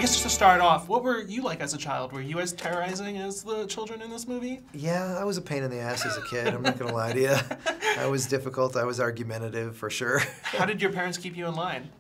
guess just to start off, what were you like as a child? Were you as terrorizing as the children in this movie? Yeah, I was a pain in the ass as a kid. I'm not gonna lie to you. I was difficult. I was argumentative for sure. How did your parents keep you in line?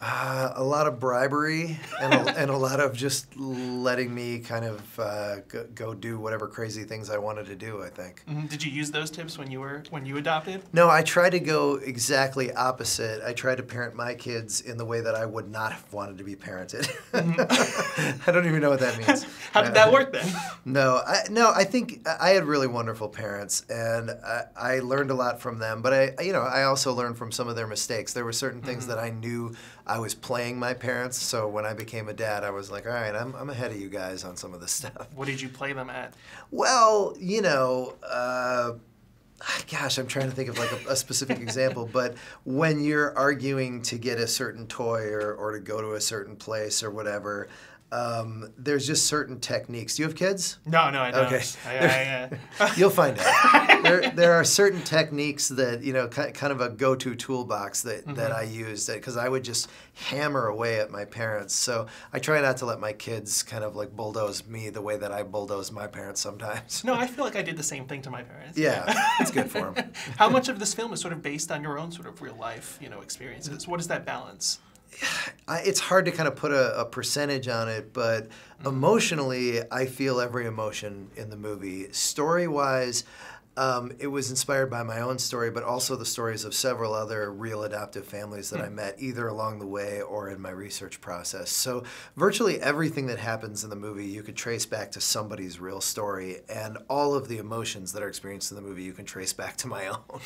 A lot of bribery and a lot of just letting me kind of go do whatever crazy things I wanted to do, I think. Mm-hmm. Did you use those tips when you adopted? No, I tried to go exactly opposite. I tried to parent my kids in the way that I would not have wanted to be parented. Mm-hmm. I don't even know what that means. How did that work then? No, I think I had really wonderful parents, and I learned a lot from them. But I also learned from some of their mistakes. There were certain things that I knew I was playing my parents, so when I became a dad, I was like, all right, I'm ahead of you guys on some of this stuff. What did you play them at? Well, gosh, I'm trying to think of like a specific example, but when you're arguing to get a certain toy or to go to a certain place or whatever, there's just certain techniques. Do you have kids? No, I don't. Okay. You'll find out. There are certain techniques that, kind of a go-to toolbox that I used, because I would just hammer away at my parents. So I try not to let my kids kind of like bulldoze me the way that I bulldoze my parents sometimes. No, I feel like I did the same thing to my parents. Yeah, it's good for them. How much of this film is sort of based on your own sort of real life, experiences? What is that balance? It's hard to kind of put a percentage on it, but emotionally, I feel every emotion in the movie. Story-wise, it was inspired by my own story, but also the stories of several other real adoptive families that I met, either along the way or in my research process. So virtually everything that happens in the movie you could trace back to somebody's real story, and all of the emotions that are experienced in the movie you can trace back to my own.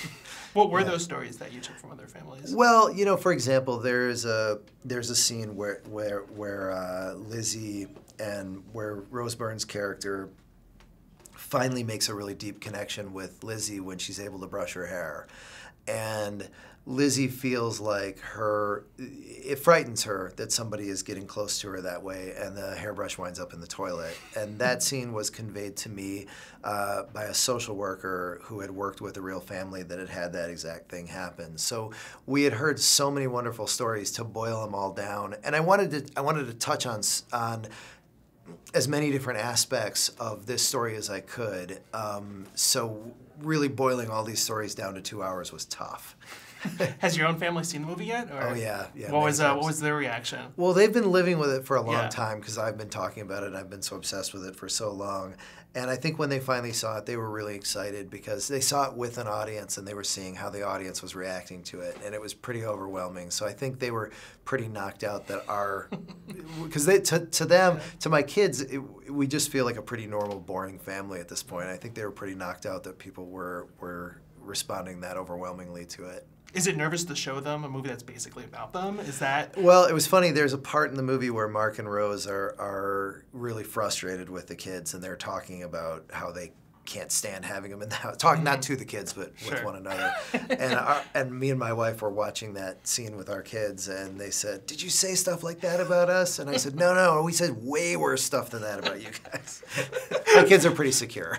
What were those stories that you took from other families? Well, for example, there's a scene where Lizzie and where Rose Byrne's character finally makes a really deep connection with Lizzie when she's able to brush her hair. And Lizzie feels like it frightens her that somebody is getting close to her that way, and the hairbrush winds up in the toilet. And that scene was conveyed to me by a social worker who had worked with a real family that had had that exact thing happen. So we had heard so many wonderful stories to boil them all down. And I wanted to touch on as many different aspects of this story as I could. So really boiling all these stories down to 2 hours was tough. Has your own family seen the movie yet? Or? Oh yeah. What was their reaction? Well, they've been living with it for a long time because I've been talking about it. I've been so obsessed with it for so long. And I think when they finally saw it, they were really excited because they saw it with an audience and they were seeing how the audience was reacting to it, and it was pretty overwhelming. So I think they were pretty knocked out that because to my kids, we just feel like a pretty normal, boring family at this point. I think they were pretty knocked out that people were responding that overwhelmingly to it. Is it nervous to show them a movie that's basically about them? Is that... Well, it was funny. There's a part in the movie where Mark and Rose are really frustrated with the kids, and they're talking about how they can't stand having them in the house. Talking not to the kids, but with one another. And me and my wife were watching that scene with our kids, and they said, "Did you say stuff like that about us?" And I said, "No, we said way worse stuff than that about you guys." My kids are pretty secure.